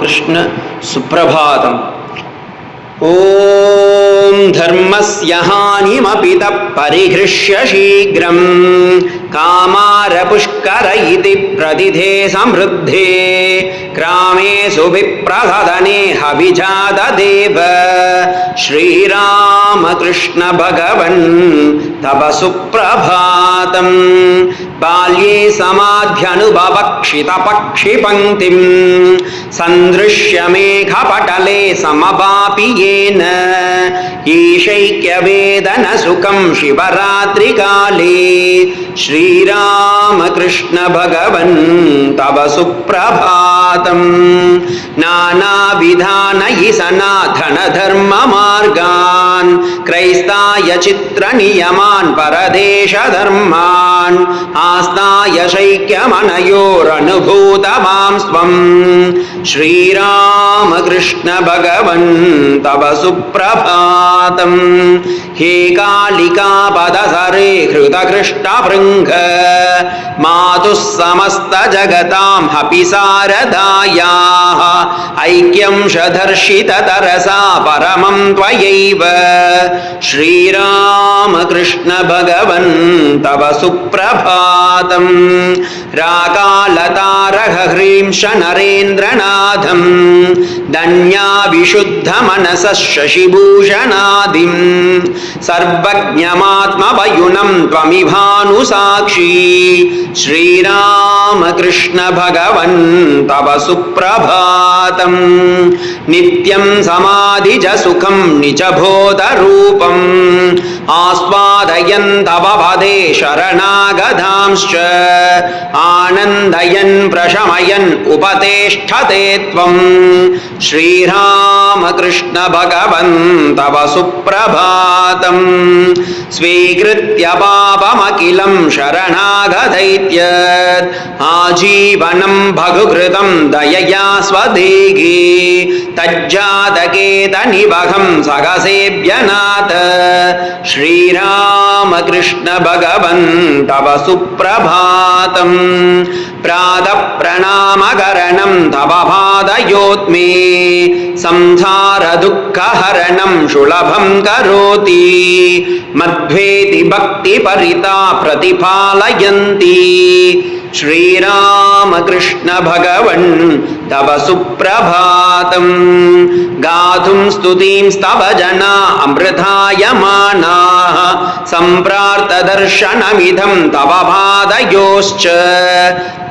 रामकृष्ण सुप्रभातम्। ॐ धर्मस्य हानिमपि परिहृष्य शीघ्रं कामारपुष्कर इति प्रदिधे समृद्धे ग्रामे सुविप्रसदने हविजातदेव श्रीरामकृष्ण भगवन् तव सुप्रभातम्। बाल्ये समाध्यनुभवक्षितपक्षिपङ्क्तिं सन्दृश्य मेघपटले समवापि येन ईशैक्यवेदनसुखं शिवरात्रिकाले श्रीरामकृष्ण भगवन् तव सुप्रभातम्। नानाविधानयि सनातनधर्ममार्गान् क्रैस्ताय चित्रनियमान् परदेशधर्मान् आस्ताय शैक्यमनयोरनुभूतवां स्वं श्रीरामकृष्ण भगवन् तव सुप्रभातम्। हे कालिका पदसरे हृतकृष्णभृङ्ग मातुः समस्तजगतां हपि शारदायाः ऐक्यं शदर्शिततरसा परमं त्वयैव श्रीरामकृष्ण भगवन् तव सुप्रभातम्। राकालतारह्रींश नरेन्द्रनाथं धन्या विशुद्धमनसः शशिभूषणादिं सर्वज्ञमात्मवयुनं त्वमिभानुसाक्षी श्रीरामकृष्ण भगवन् तव सुप्रभातम्। नित्यं समाधिजसुखं निजबोधरूपम् आस्वादयन् तव पदे शरणागतांश्च आनन्दयन् प्रशमयन् उपतिष्ठते त्वं श्रीरामकृष्ण भगवन् तव सुप्रभातम्। स्वीकृत्य पापमखिलं शरणागतैत्यत् आजीवनं भगुकृतं दयया स्वदेहि तज्जातकेतनिवहं सगसेव्यनाथ श्रीरामकृष्ण भगवन् तव सुप्रभातम्। प्रातः प्रणामकरणं तव पादयोत्मे संसारदुःखहरणं सुलभं करोति मध्वेति भक्तिपरिता प्रतिपालयन्ति श्रीरामकृष्ण भगवन् तव सुप्रभातम्। गातुं स्तुतिं स्तव जना अमृतायमानाः सम्प्रार्थदर्शनमिदं तव पादयोश्च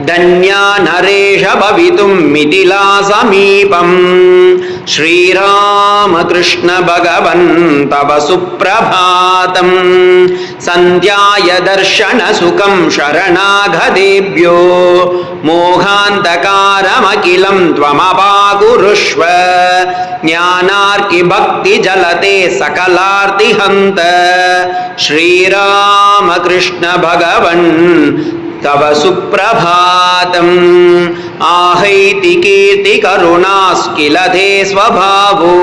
धन्या नरेश भवितुं मिथिलासमीपम् श्रीरामकृष्ण भगवन् तव सुप्रभातम्। सन्ध्याय दर्शनसुखं शरणागतेभ्यो मोहान्तकारमखिलं त्वमपाकुरुष्व ज्ञानार्किभक्तिजलते सकलार्तिहन्त श्रीरामकृष्ण भगवन् तव सुप्रभातम्। आहैति कीर्ति करुणास्किलधे स्वभावो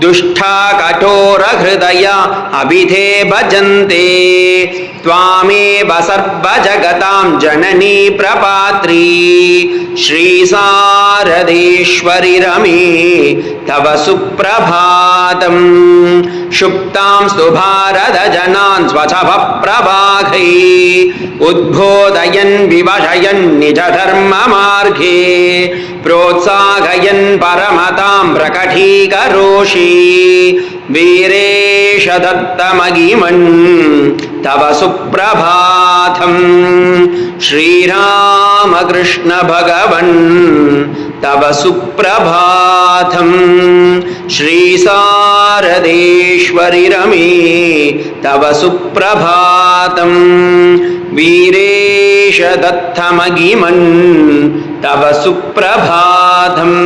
दुष्टा कठोर हृदया अभिधे भजन्ते त्वामेव सर्वजगतां जननी प्रपात्री श्रीशारदेश्वरि रमे तव सुप्रभातम्। शुप्तां सुभारतजनान् स्वच्छभप्रभागै उद्बोधयन् विवशयन् निजधर्ममार्गे प्रोत्साहयन् परमतां प्रकटीकरोषि वीरेश दत्तमगिमन् तव सुप्रभातम्। श्रीरामकृष्ण भगवन् तव सुप्रभातम्। श्रीशारदेश्वरि रमे तव सुप्रभातम्। वीरेश दत्तमगिमन् तव सुप्रभातम्।